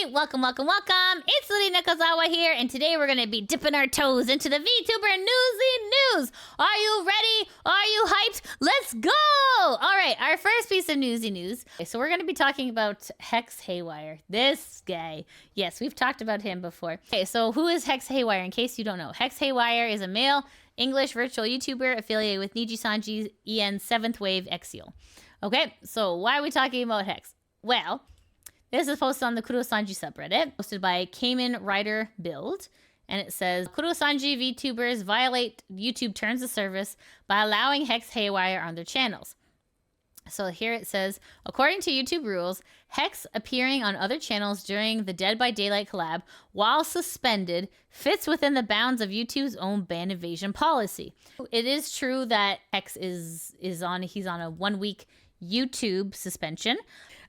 everybody! Welcome, welcome, welcome! It's Lady Nekozawa here, and today we're gonna be dipping our toes into the VTuber Newsy news! Are you ready? Are you hyped? Let's go! Alright, our first piece of Newsy news. Okay, so we're gonna be talking about Hex Haywire. This guy. Yes, we've talked about him before. Okay, so who is Hex Haywire, in case you don't know? Hex Haywire is a male English virtual YouTuber affiliated with Nijisanji EN 7th Wave Exial. Okay, so why are we talking about Hex? Well, this is posted on the Kurosanji subreddit, posted by Cayman Rider Build, and it says, Kurosanji VTubers violate YouTube terms of service by allowing Hex Haywire on their channels. So here it says, according to YouTube rules, Hex appearing on other channels during the Dead by Daylight collab while suspended fits within the bounds of YouTube's own ban evasion policy. It is true that Hex he's on a 1 week YouTube suspension.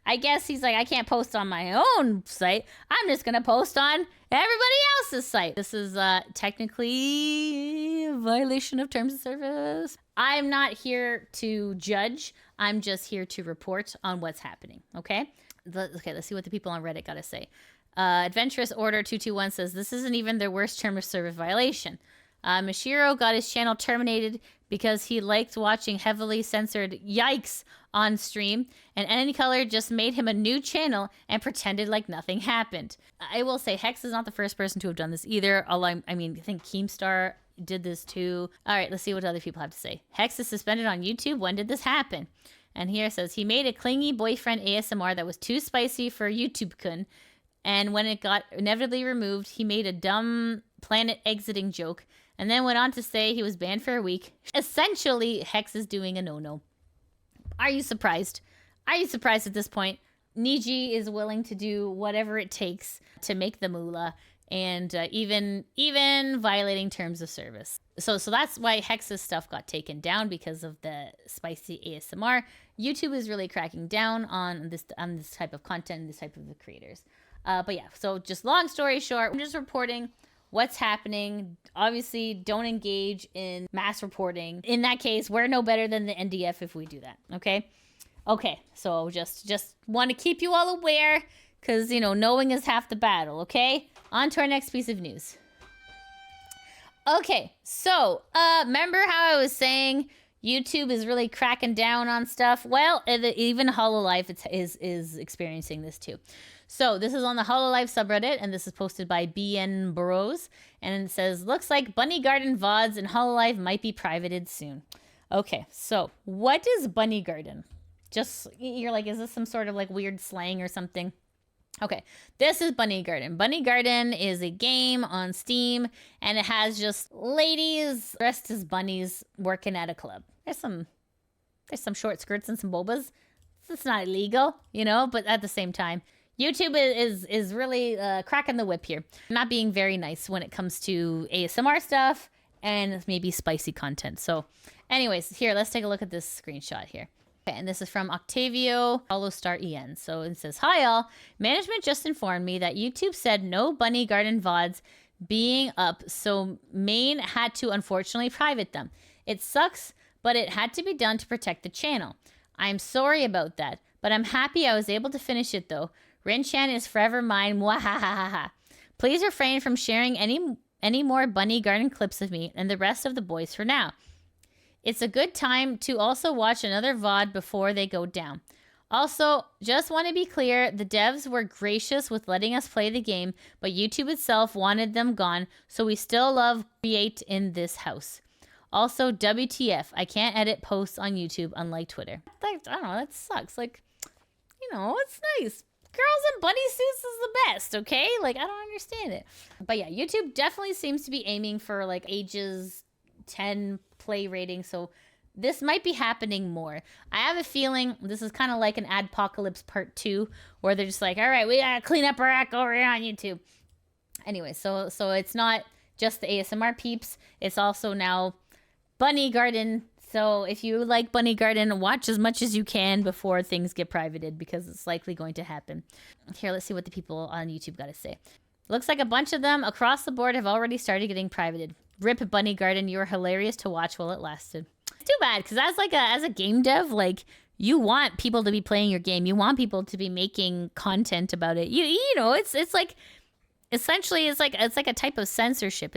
I guess he's like, I can't post on my own site. I'm just going to post on everybody else's site. This is technically a violation of terms of service. I'm not here to judge. I'm just here to report on what's happening, okay? Okay, let's see what the people on Reddit got to say. Adventurous Order 221 says, this isn't even their worst term of service violation. Mashiro got his channel terminated because he liked watching heavily censored yikes on stream, and Any Color just made him a new channel and pretended like nothing happened. I will say Hex is not the first person to have done this either. I think Keemstar did this too. All right, let's see what other people have to say. Hex is suspended on YouTube. When did this happen? And here it says, he made a clingy boyfriend ASMR that was too spicy for YouTube-kun, and when it got inevitably removed, he made a dumb planet exiting joke, and then went on to say he was banned for a week. Essentially, Hex is doing a no-no. Are you surprised? Are you surprised at this point? NIJI is willing to do whatever it takes to make the moolah, and even violating terms of service. So that's why Hex's stuff got taken down, because of the spicy ASMR. YouTube is really cracking down on this type of content, this type of the creators. But yeah, so just long story short, I'm just reporting what's happening. Obviously, don't engage in mass reporting. In that case, we're no better than the NDF if we do that, okay? Okay, so just want to keep you all aware, because, you know, knowing is half the battle, okay? On to our next piece of news. Okay, so, remember how I was saying YouTube is really cracking down on stuff? Well, even Hololive is experiencing this too. So this is on the Hololive subreddit, and this is posted by BN Burrows, and it says, looks like Bunny Garden VODs and Hololive might be privated soon. Okay, so what is Bunny Garden? Just, you're like, is this some sort of like weird slang or something? Okay, this is Bunny Garden. Bunny Garden is a game on Steam, and it has just ladies dressed as bunnies working at a club. There's some short skirts and some bobas. It's not illegal, you know, but at the same time, YouTube is really cracking the whip here. Not being very nice when it comes to ASMR stuff and maybe spicy content. So anyways, here, let's take a look at this screenshot here. Okay, and this is from Octavio Holostar EN. So it says, hi all, management just informed me that YouTube said no Bunny Garden VODs being up, so main had to unfortunately private them. It sucks, but it had to be done to protect the channel. I'm sorry about that, but I'm happy I was able to finish it though. Rin-chan is forever mine, mwahahaha. Please refrain from sharing any more Bunny Garden clips of me and the rest of the boys for now. It's a good time to also watch another VOD before they go down. Also, just want to be clear, the devs were gracious with letting us play the game, but YouTube itself wanted them gone, so we still love create in this house. Also, WTF, I can't edit posts on YouTube unlike Twitter. I don't know, that sucks. Like, you know, it's nice. Girls in bunny suits is the best, okay? Like, I don't understand it. But yeah, YouTube definitely seems to be aiming for like ages 10 play rating, so this might be happening more. I have a feeling this is kind of like an Adpocalypse Part 2, where they're just like, all right, we gotta clean up our act over here on YouTube. Anyway, so it's not just the ASMR peeps, it's also now Bunny Garden. So if you like Bunny Garden, watch as much as you can before things get privated, because it's likely going to happen. Here, let's see what the people on YouTube got to say. Looks like a bunch of them across the board have already started getting privated. Rip Bunny Garden, you were hilarious to watch while it lasted. It's too bad, because as a game dev, like, you want people to be playing your game. You want people to be making content about it. You know, it's like, essentially, it's like a type of censorship.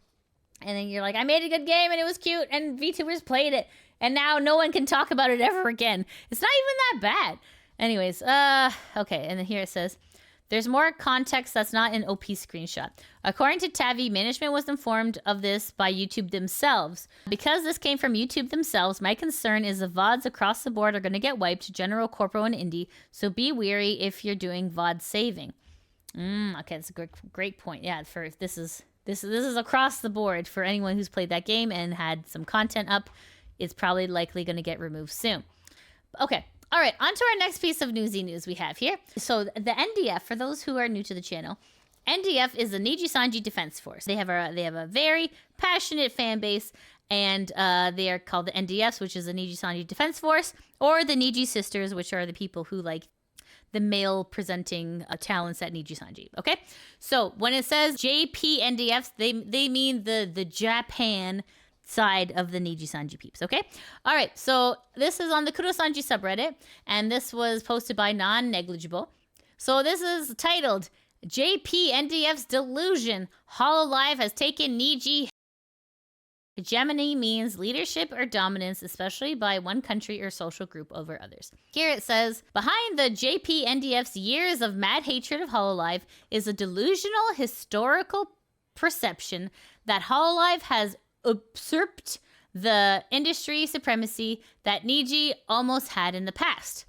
And then you're like, I made a good game and it was cute and VTubers played it. And now no one can talk about it ever again. It's not even that bad. Anyways, okay. And then here it says, there's more context that's not an OP screenshot. According to Tavi, management was informed of this by YouTube themselves. Because this came from YouTube themselves, my concern is the VODs across the board are going to get wiped, general, corpo, and indie. So be wary if you're doing VOD saving. Okay, that's a great point. Yeah, this is across the board for anyone who's played that game and had some content up. It's probably likely going to get removed soon. Okay. All right, on to our next piece of newsy news we have here. So the NDF, for those who are new to the channel, NDF is the Nijisanji Defense Force. They have a very passionate fan base, and they are called the NDFs, which is the Nijisanji Defense Force, or the Niji Sisters, which are the people who like the male presenting talents at Nijisanji. Okay, so when it says JP NDFs, they mean the Japan side of the Nijisanji peeps, okay? All right, so this is on the Kurosanji subreddit, and this was posted by Non-Negligible. So this is titled, JP NDF's Delusion. Hololive has taken Niji. Hegemony means leadership or dominance, especially by one country or social group over others. Here it says, behind the JP NDF's years of mad hatred of Hololive is a delusional historical perception that Hololive has usurped the industry supremacy that NIJI almost had in the past.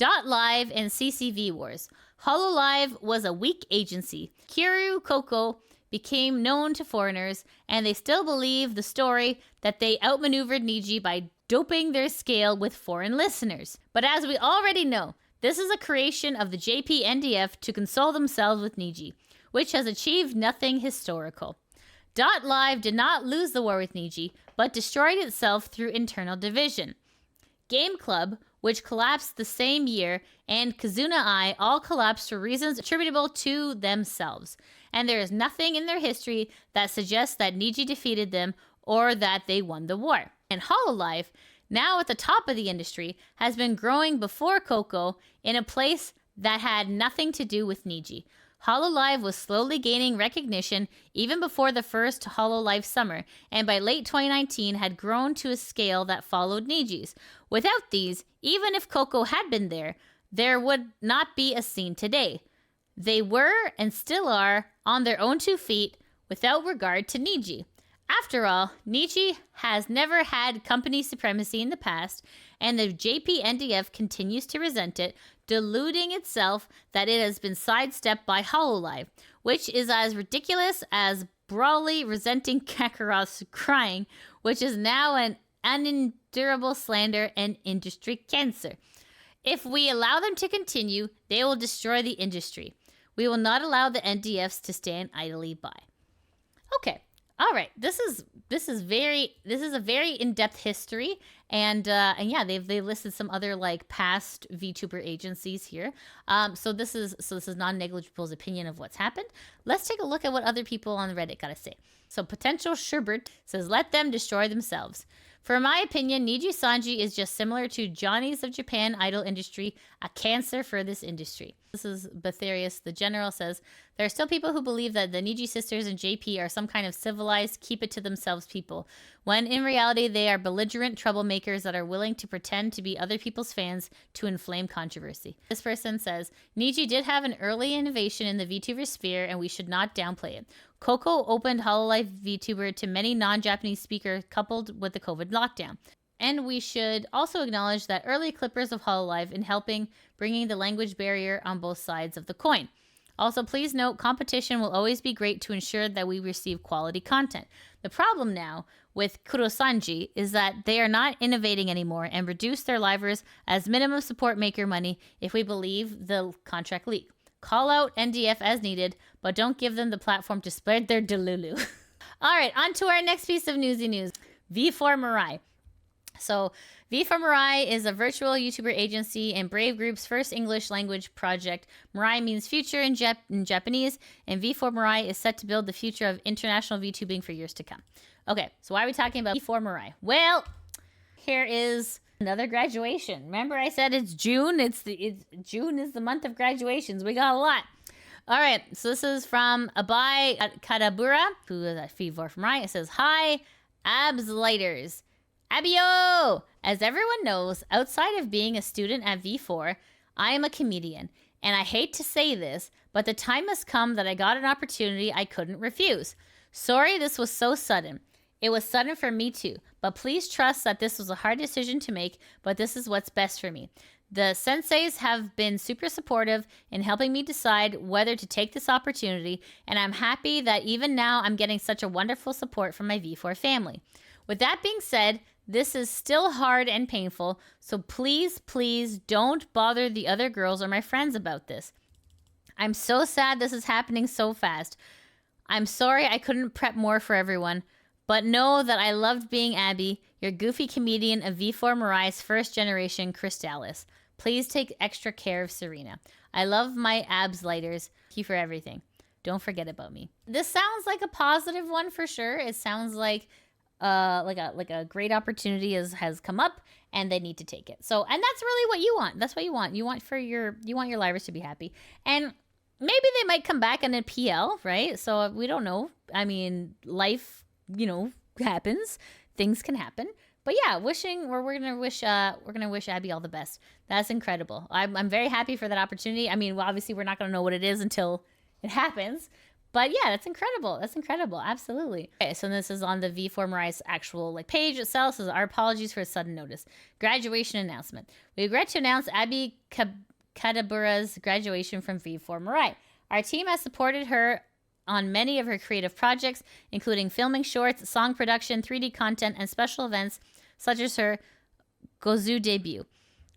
.live and CCV wars. Hololive was a weak agency. Kiryu Koko became known to foreigners, and they still believe the story that they outmaneuvered NIJI by doping their scale with foreign listeners. But as we already know, this is a creation of the JP NDF to console themselves with NIJI, which has achieved nothing historical. .live did not lose the war with NIJI, but destroyed itself through internal division. Game Club, which collapsed the same year, and Kazuna Eye all collapsed for reasons attributable to themselves. And there is nothing in their history that suggests that NIJI defeated them or that they won the war. And Hololive, now at the top of the industry, has been growing before Coco in a place that had nothing to do with NIJI. Hololive was slowly gaining recognition even before the first Hololive summer, and by late 2019 had grown to a scale that followed NIJI's. Without these, even if Coco had been there would not be a scene today. They were, and still are, on their own 2 feet, without regard to NIJI. After all, NIJI has never had company supremacy in the past, and the JP NDF continues to resent it, deluding itself that it has been sidestepped by Hololive, which is as ridiculous as Brawly resenting Kakarot's crying, which is now an unendurable slander and industry cancer. If we allow them to continue, they will destroy the industry. We will not allow the NDFs to stand idly by. Okay. All right, this is a very in-depth history, and yeah, they've listed some other like past VTuber agencies here. So this is Non-Negligible's opinion of what's happened. Let's take a look at what other people on Reddit gotta say. So Potential Sherbert says, "Let them destroy themselves. For my opinion, Nijisanji is just similar to Johnny's of Japan idol industry, a cancer for this industry." This is Betharius the General says, "There are still people who believe that the Niji Sisters and JP are some kind of civilized, keep-it-to-themselves people, when in reality they are belligerent troublemakers that are willing to pretend to be other people's fans to inflame controversy." This person says, "Niji did have an early innovation in the VTuber sphere, and we should not downplay it. Coco opened Hololive VTuber to many non-Japanese speakers coupled with the COVID lockdown. And we should also acknowledge that early clippers of Hololive in helping bringing the language barrier on both sides of the coin. Also, please note, competition will always be great to ensure that we receive quality content. The problem now with Kurosanji is that they are not innovating anymore and reduce their livers as minimum support maker money if we believe the contract leak. Call out NDF as needed, but don't give them the platform to spread their delulu." All right, on to our next piece of newsy news. V4 Mirai. So V4 Mirai is a virtual YouTuber agency and Brave Group's first English language project. Mirai means future in Japanese, and V4 Mirai is set to build the future of international VTubing for years to come. Okay, so why are we talking about V4 Mirai? Well, here is Another graduation. Remember I said it's June? June is the month of graduations. We got a lot. All right, so this is from Abai Kadabura, who is a feedback from Ryan. It says, hi, abs lighters. Abio! As everyone knows, outside of being a student at V4, I am a comedian. And I hate to say this, but the time has come that I got an opportunity I couldn't refuse. Sorry this was so sudden. It was sudden for me too, but please trust that this was a hard decision to make, but this is what's best for me. The senseis have been super supportive in helping me decide whether to take this opportunity, and I'm happy that even now I'm getting such a wonderful support from my V4 family. With that being said, this is still hard and painful, so please, please don't bother the other girls or my friends about this. I'm so sad this is happening so fast. I'm sorry I couldn't prep more for everyone, but know that I loved being Abby, your goofy comedian of V4 Mirai's first generation Crystallis. Please take extra care of Serena. I love my abs lighters. Thank you for everything. Don't forget about me. This sounds like a positive one for sure. It sounds like a great opportunity has come up and they need to take it. So, and that's really what you want. That's what you want. You want your livers to be happy. And maybe they might come back in a PL, right? So we don't know. I mean, life, happens. Things can happen. But yeah, we're gonna wish Abby all the best. That's incredible. I'm very happy for that opportunity. I mean, well, obviously we're not gonna know what it is until it happens. But yeah, that's incredible. That's incredible. Absolutely. Okay, so this is on the V4 Mirai's actual page itself. It says, our apologies for sudden notice. Graduation announcement. We regret to announce Abby Kadabura's graduation from V4 Mirai. Our team has supported her on many of her creative projects, including filming shorts, song production, 3D content, and special events, such as her Gozu debut.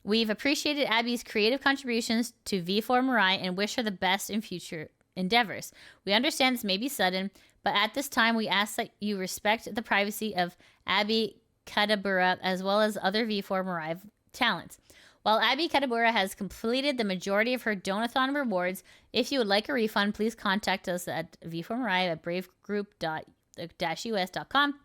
We've appreciated Abby's creative contributions to V4 Mirai and wish her the best in future endeavors. We understand this may be sudden, but at this time we ask that you respect the privacy of Abby Kadabura as well as other V4 Mirai talents. While Abby Kadabura has completed the majority of her Donathon rewards, if you would like a refund, please contact us at v4mirai at bravegroup-us.com.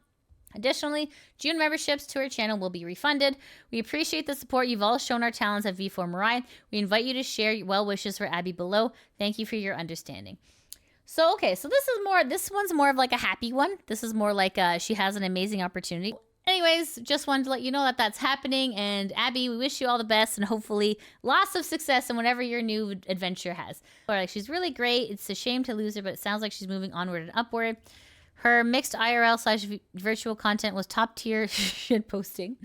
Additionally, June memberships to our channel will be refunded. We appreciate the support you've all shown our talents at V4 Mirai. We invite you to share your well wishes for Abby below. Thank you for your understanding. So, okay, so this one's more of like a happy one. This is more like she has an amazing opportunity. Anyways, just wanted to let you know that that's happening. And Abby, we wish you all the best and hopefully lots of success in whatever your new adventure has. She's really great. It's a shame to lose her, but it sounds like she's moving onward and upward. Her mixed IRL/virtual content was top tier shit posting.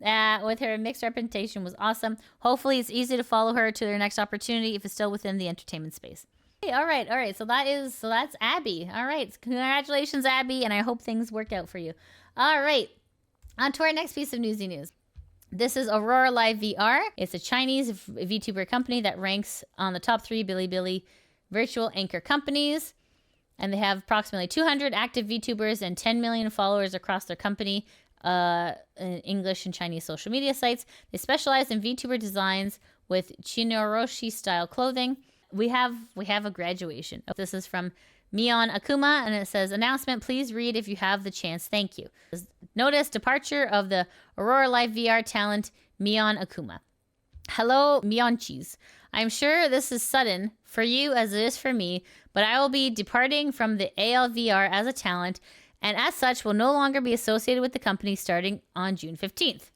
With her mixed representation was awesome. Hopefully it's easy to follow her to their next opportunity if it's still within the entertainment space. Hey, all right. So that's Abby. All right. Congratulations, Abby. And I hope things work out for you. All right. On to our next piece of newsy news. This is AuroraLiveVR. It's a Chinese VTuber company that ranks on the top 3 Bilibili virtual anchor companies. And they have approximately 200 active VTubers and 10 million followers across their company, in English and Chinese social media sites. They specialize in VTuber designs with Chinoroshi-style clothing. We have a graduation. This is from Mion Akuma, and it says, announcement, please read if you have the chance. Thank you. Notice departure of the AuroraLiveVR talent, Mion Akuma. Hello, Mionchis. I'm sure this is sudden for you as it is for me, but I will be departing from the ALVR as a talent, and as such will no longer be associated with the company starting on June 15th.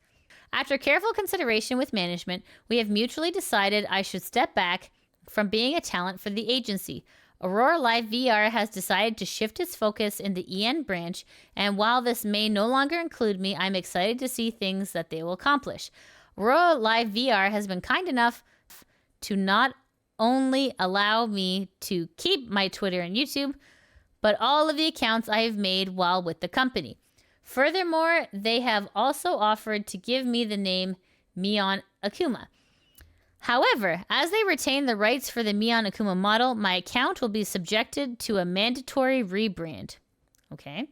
After careful consideration with management, we have mutually decided I should step back from being a talent for the agency. AuroraLiveVR has decided to shift its focus in the EN branch, and while this may no longer include me, I'm excited to see things that they will accomplish. AuroraLiveVR has been kind enough to not only allow me to keep my Twitter and YouTube, but all of the accounts I have made while with the company. Furthermore, they have also offered to give me the name Mion Akuma. However, as they retain the rights for the Mion Akuma model, my account will be subjected to a mandatory rebrand. Okay.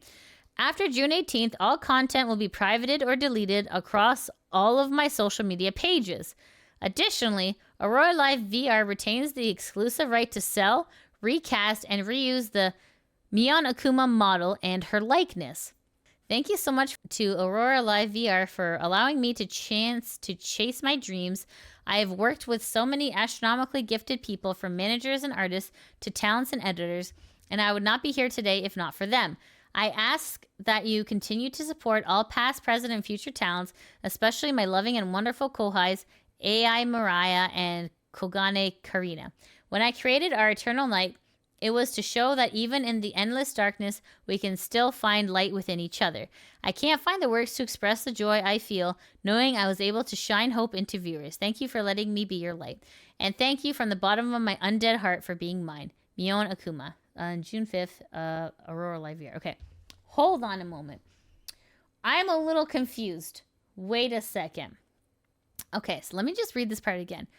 After June 18th, all content will be privated or deleted across all of my social media pages. Additionally, AuroraLiveVR retains the exclusive right to sell, recast, and reuse the Mion Akuma model and her likeness. Thank you so much to AuroraLiveVR for allowing me to chance to chase my dreams. I have worked with so many astronomically gifted people, from managers and artists to talents and editors, and I would not be here today if not for them. I ask that you continue to support all past, present, and future talents, especially my loving and wonderful kohais, AI Mariah and Kogane Karina. When I created our Eternal Night, it was to show that even in the endless darkness, we can still find light within each other. I can't find the words to express the joy I feel knowing I was able to shine hope into viewers. Thank you for letting me be your light. And thank you from the bottom of my undead heart for being mine. Mion Akuma. On June 5th, AuroraLiveVR. Okay, hold on a moment. I'm a little confused. Wait a second. Okay, so let me just read this part again.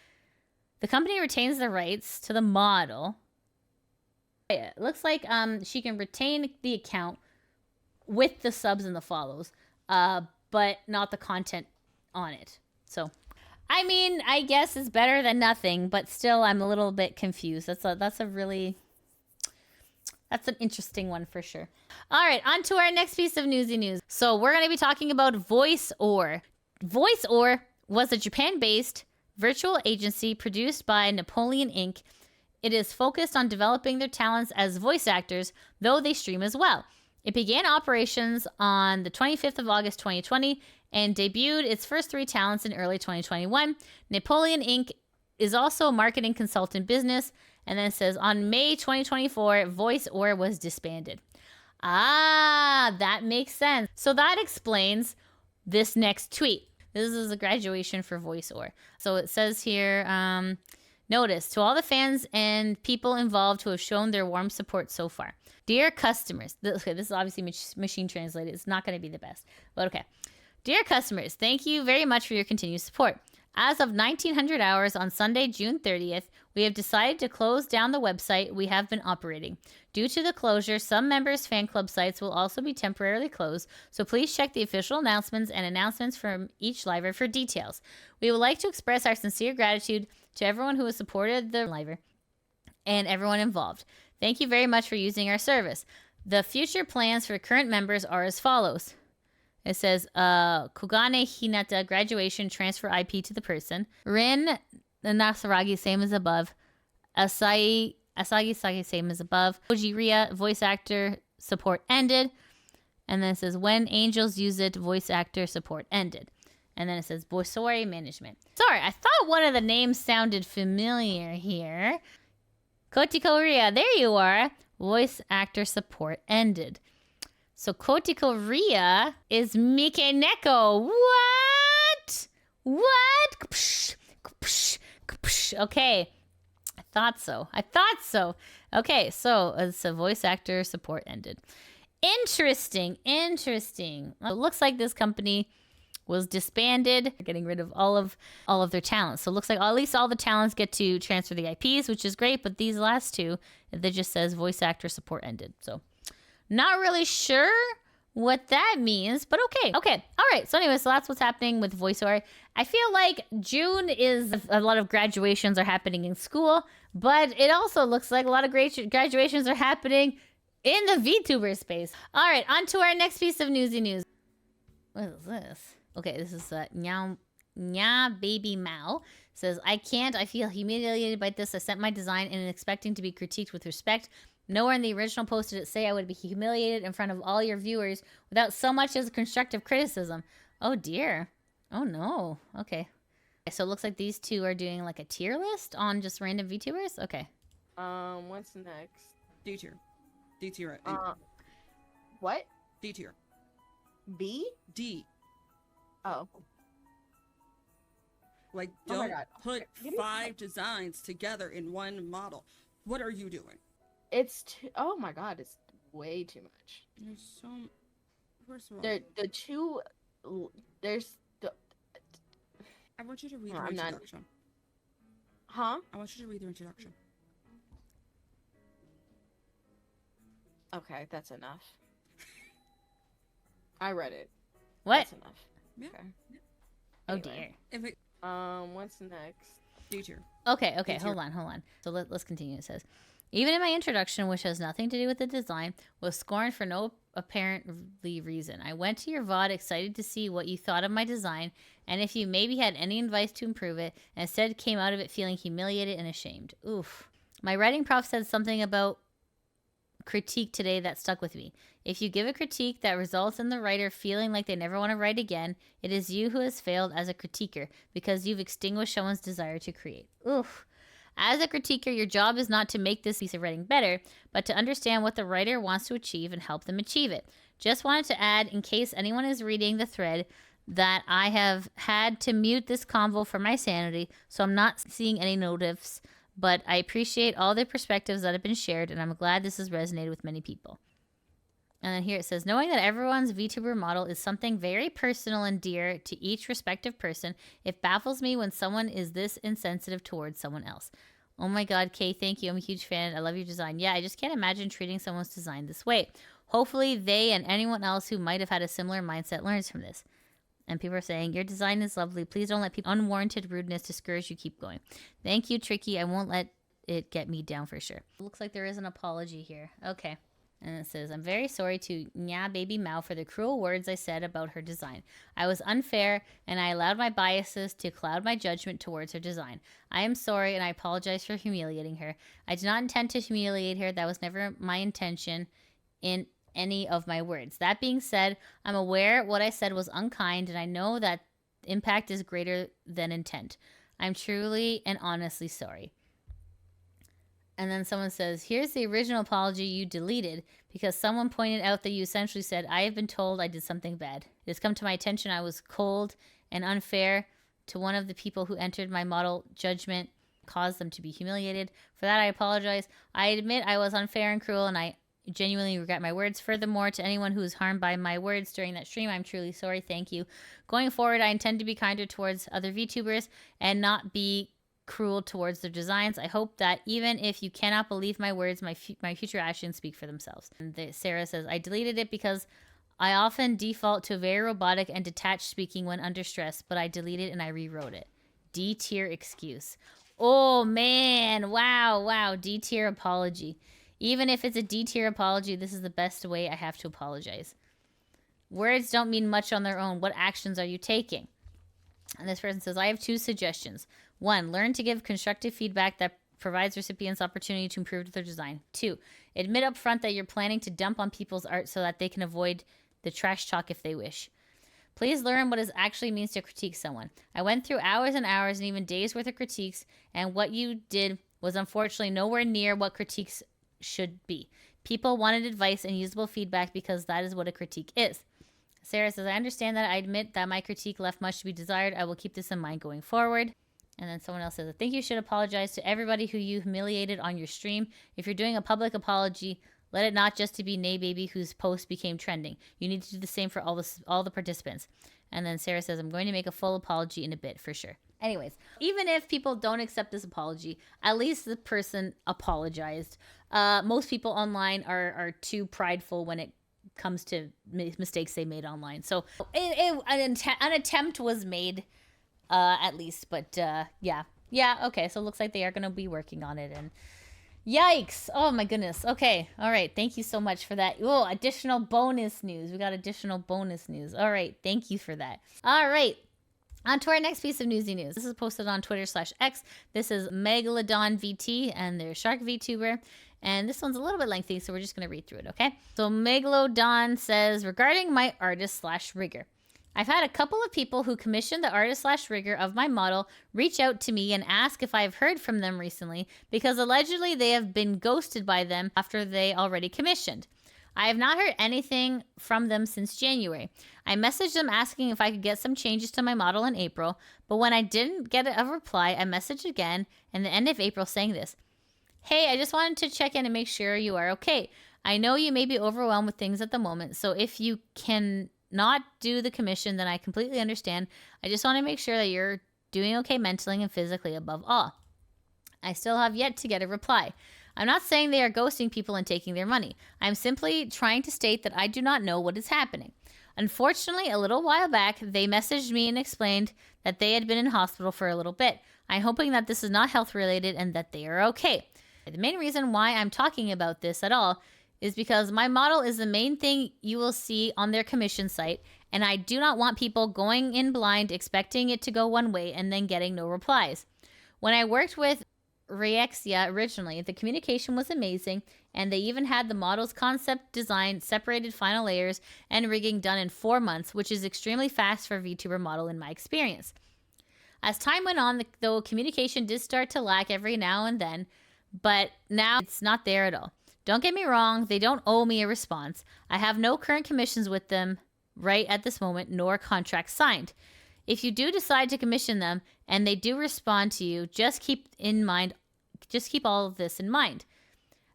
The company retains the rights to the model. It looks like she can retain the account with the subs and the follows, but not the content on it. So, I mean, I guess it's better than nothing, but still, I'm a little bit confused. That's an interesting one for sure. All right, on to our next piece of newsy news. So we're going to be talking about VoiceOr. VoiceOr was a Japan-based virtual agency produced by Napoleon Inc. It is focused on developing their talents as voice actors, though they stream as well. It began operations on the 25th of August 2020 and debuted its first 3 talents in early 2021. Napoleon Inc. is also a marketing consultant business. And then it says, on May 2024, VoiceOr was disbanded. Ah, that makes sense. So that explains this next tweet. This is a graduation for VoiceOr. So it says here, notice, to all the fans and people involved who have shown their warm support so far. Dear customers, this is obviously machine translated. It's not going to be the best, but okay. Dear customers, thank you very much for your continued support. As of 1900 hours on Sunday, June 30th, we have decided to close down the website we have been operating. Due to the closure, some members' fan club sites will also be temporarily closed, so please check the official announcements and announcements from each liver for details. We would like to express our sincere gratitude to everyone who has supported the liver and everyone involved. Thank you very much for using our service. The future plans for current members are as follows. It says, Kogane Hinata, graduation, transfer IP to the person. Rin Nasaragi, same as above. Asagi Sagi, same as above. Ojiria, voice actor, support ended. And then it says, when angels use it, voice actor support ended. And then it says, VoiceOr management. Sorry, I thought one of the names sounded familiar here. Kotiko Ria, there you are. Voice actor support ended. So Kotiko Ria is MikeNeko. What? What? Psh, psh, psh. Okay. I thought so. Okay, so it's a voice actor support ended. Interesting. It looks like this company was disbanded, getting rid of all of their talents. So it looks like at least all the talents get to transfer the IPs, which is great, but these last two, it just says voice actor support ended. So not really sure what that means, but okay. All right. So anyway, so that's what's happening with VoiceOr. I feel like June is a lot of graduations are happening in school, but it also looks like a lot of graduations are happening in the VTuber space. All right, on to our next piece of newsy news. What is this? Okay, this is nyababymao. Says, I feel humiliated by this. I sent my design and expecting to be critiqued with respect. Nowhere in the original post did it say I would be humiliated in front of all your viewers without so much as constructive criticism. Oh dear. Oh no. Okay. So it looks like these two are doing like a tier list on just random VTubers? Okay. What's next? D tier. D tier. What? D tier. B? D. Oh. Like, don't put 5 designs together in one model. What are you doing? It's oh my god, it's way too much. There's so... First of all... There's the... I want you to read the introduction. Huh? I want you to read the introduction. Okay, that's enough. I read it. What? That's enough. Yeah. Okay. Oh Anyway. dear. If it... What's next? D tier. Okay, hold on. So let's continue. It says, even in my introduction, which has nothing to do with the design, was scorned for no apparently reason. I went to your VOD excited to see what you thought of my design and if you maybe had any advice to improve it, and instead came out of it feeling humiliated and ashamed. Oof. My writing prof said something about critique today that stuck with me. If you give a critique that results in the writer feeling like they never want to write again, it is you who has failed as a critiquer because you've extinguished someone's desire to create. Oof. As a critiquer, your job is not to make this piece of writing better, but to understand what the writer wants to achieve and help them achieve it. Just wanted to add, in case anyone is reading the thread, that I have had to mute this convo for my sanity, so I'm not seeing any notifs, but I appreciate all the perspectives that have been shared, and I'm glad this has resonated with many people. And then here it says, knowing that everyone's VTuber model is something very personal and dear to each respective person, it baffles me when someone is this insensitive towards someone else. Oh my god, Kay, thank you. I'm a huge fan. I love your design. Yeah, I just can't imagine treating someone's design this way. Hopefully they and anyone else who might have had a similar mindset learns from this. And people are saying, your design is lovely. Please don't let people unwarranted rudeness discourage you. Keep going. Thank you, Tricky. I won't let it get me down for sure. Looks like there is an apology here. Okay. And it says, I'm very sorry to nyababymao for the cruel words I said about her design. I was unfair, and I allowed my biases to cloud my judgment towards her design. I am sorry, and I apologize for humiliating her. I did not intend to humiliate her. That was never my intention in any of my words. That being said, I'm aware what I said was unkind, and I know that impact is greater than intent. I'm truly and honestly sorry. And then someone says, here's the original apology you deleted because someone pointed out that you essentially said, I have been told I did something bad. It has come to my attention I was cold and unfair to one of the people who entered my model judgment, caused them to be humiliated. For that, I apologize. I admit I was unfair and cruel, and I genuinely regret my words. Furthermore, to anyone who was harmed by my words during that stream, I'm truly sorry. Thank you. Going forward, I intend to be kinder towards other VTubers and not be cruel towards their designs. I hope that even if you cannot believe my words, my future actions speak for themselves. And Sarah says, I deleted it because I often default to very robotic and detached speaking when under stress, but I deleted and I rewrote it. D tier excuse. Oh man, wow, D tier apology. Even if it's a D tier apology, this is the best way I have to apologize. Words don't mean much on their own. What actions are you taking? And this person says, I have 2 suggestions. 1, learn to give constructive feedback that provides recipients opportunity to improve their design. 2, admit up front that you're planning to dump on people's art so that they can avoid the trash talk if they wish. Please learn what it actually means to critique someone. I went through hours and hours and even days worth of critiques, and what you did was unfortunately nowhere near what critiques should be. People wanted advice and usable feedback because that is what a critique is. Sarah says, I understand that. I admit that my critique left much to be desired. I will keep this in mind going forward. And then someone else says, I think you should apologize to everybody who you humiliated on your stream. If you're doing a public apology, let it not just to be Nay Baby whose post became trending. You need to do the same for all the participants. And then Sarah says, I'm going to make a full apology in a bit for sure. Anyways, even if people don't accept this apology, at least the person apologized. Most people online are too prideful when it comes to mistakes they made online. So an attempt was made, at least. But yeah, okay. So it looks like they are going to be working on it. And yikes. Oh my goodness. Okay. All right. Thank you so much for that. Oh, additional bonus news. We got additional bonus news. All right. Thank you for that. All right. On to our next piece of newsy news. This is posted on Twitter/X. This is Megalodon VT and their Shark VTuber. And this one's a little bit lengthy, so we're just going to read through it, okay? So Megalodon says, regarding my artist/rigger. I've had a couple of people who commissioned the artist/rigger of my model reach out to me and ask if I've heard from them recently because allegedly they have been ghosted by them after they already commissioned. I have not heard anything from them since January. I messaged them asking if I could get some changes to my model in April, but when I didn't get a reply, I messaged again in the end of April saying this. Hey, I just wanted to check in and make sure you are okay. I know you may be overwhelmed with things at the moment, so if you can not do the commission, then I completely understand. I just want to make sure that you're doing okay mentally and physically above all. I still have yet to get a reply. I'm not saying they are ghosting people and taking their money. I'm simply trying to state that I do not know what is happening. Unfortunately, a little while back, they messaged me and explained that they had been in hospital for a little bit. I'm hoping that this is not health related and that they are okay. The main reason why I'm talking about this at all is because my model is the main thing you will see on their commission site, and I do not want people going in blind expecting it to go one way and then getting no replies. When I worked with Rexia originally, the communication was amazing, and they even had the model's concept design, separated final layers, and rigging done in 4 months, which is extremely fast for a VTuber model in my experience. As time went on, though, communication did start to lack every now and then, but now it's not there at all. Don't get me wrong, they don't owe me a response. I have no current commissions with them right at this moment, nor contracts signed. If you do decide to commission them and they do respond to you, just keep all of this in mind.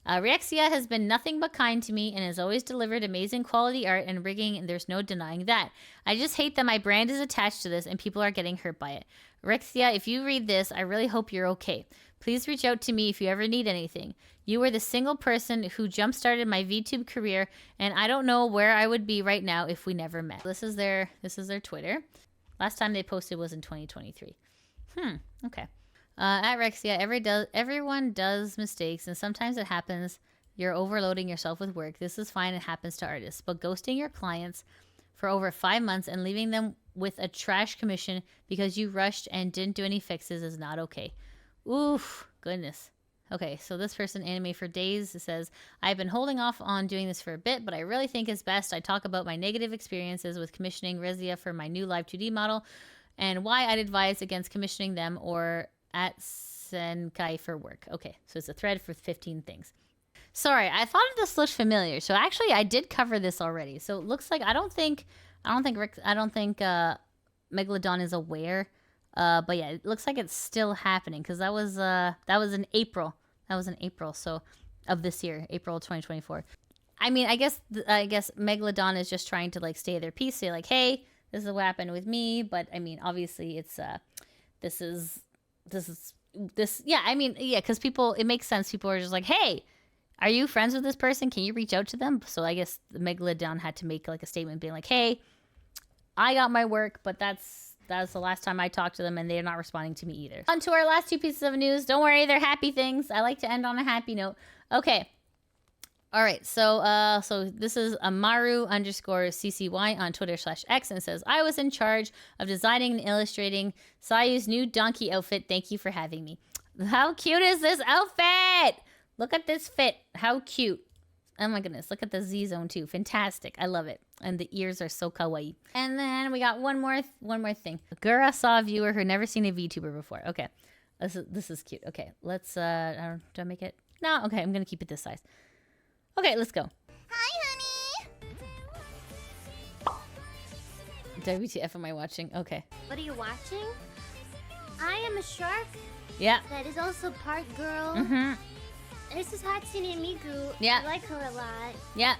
Rexia has been nothing but kind to me and has always delivered amazing quality art and rigging, and there's no denying that. I just hate that my brand is attached to this and people are getting hurt by it. Rexia, if you read this, I really hope you're okay. Please reach out to me if you ever need anything. You were the single person who jump-started my VTube career, and I don't know where I would be right now if we never met. This is their Twitter. Last time they posted was in 2023. Okay. At Rexia, everyone does mistakes, and sometimes it happens. You're overloading yourself with work. This is fine. It happens to artists. But ghosting your clients for over 5 months and leaving them with a trash commission because you rushed and didn't do any fixes is not okay. Oof, goodness. Okay, so this person, Anime for Days, says, I've been holding off on doing this for a bit, but I really think it's best I talk about my negative experiences with commissioning Rezia for my new Live 2D model and why I'd advise against commissioning them or at Senkai for work. Okay, so it's a thread for 15 things. Sorry, I thought this looked familiar. So actually, I did cover this already. So it looks like I don't think Megalodon is aware. But yeah, it looks like it's still happening because that was in April. That was in April, so of this year, April 2024. I mean, I guess Megalodon is just trying to like stay their peace, say like, hey, this is what happened with me. But I mean, obviously, it's yeah. I mean, yeah, because it makes sense. People are just like, hey, are you friends with this person? Can you reach out to them? So I guess the Megalodon had to make like a statement being like, hey, I got my work, but that's the last time I talked to them, and they're not responding to me either. On to our last 2 pieces of news. Don't worry, they're happy things. I like to end on a happy note. Okay. All right. So this is Amaru_CCY on Twitter/X, and it says, I was in charge of designing and illustrating Sayu's new donkey outfit. Thank you for having me. How cute is this outfit? Look at this fit. How cute. Oh my goodness. Look at the Z-zone too. Fantastic. I love it. And the ears are so kawaii. And then we got one more thing. Gura saw a viewer who never seen a VTuber before. Okay. This is cute. Okay. Let's, do I make it? No. Okay. I'm going to keep it this size. Okay. Let's go. Hi, honey. WTF am I watching? Okay. What are you watching? I am a shark. Yeah. That is also part girl. Mm-hmm. This is Hatsune Miku. Yeah. I like her a lot. Yeah.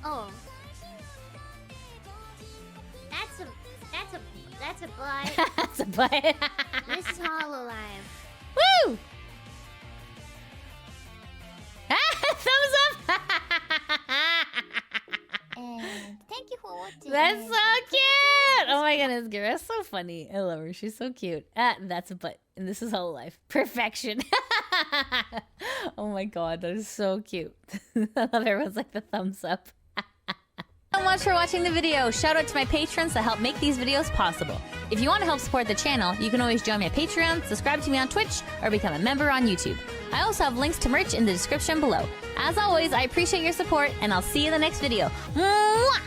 Oh. That's a butt. That's a butt. This is Hololive. Woo! Thumbs up! And thank you for watching. That's so cute! Oh my goodness, Gura's so funny. I love her. She's so cute. That's a butt. And this is Hololive. Perfection. Oh my god, that is so cute. I love everyone's like the thumbs up. So much for watching the video. Shout out to my patrons that help make these videos possible. If you want to help support the channel, you can always join my Patreon, subscribe to me on Twitch, or become a member on YouTube. I also have links to merch in the description below. As always, I appreciate your support, and I'll see you in the next video. Mwah!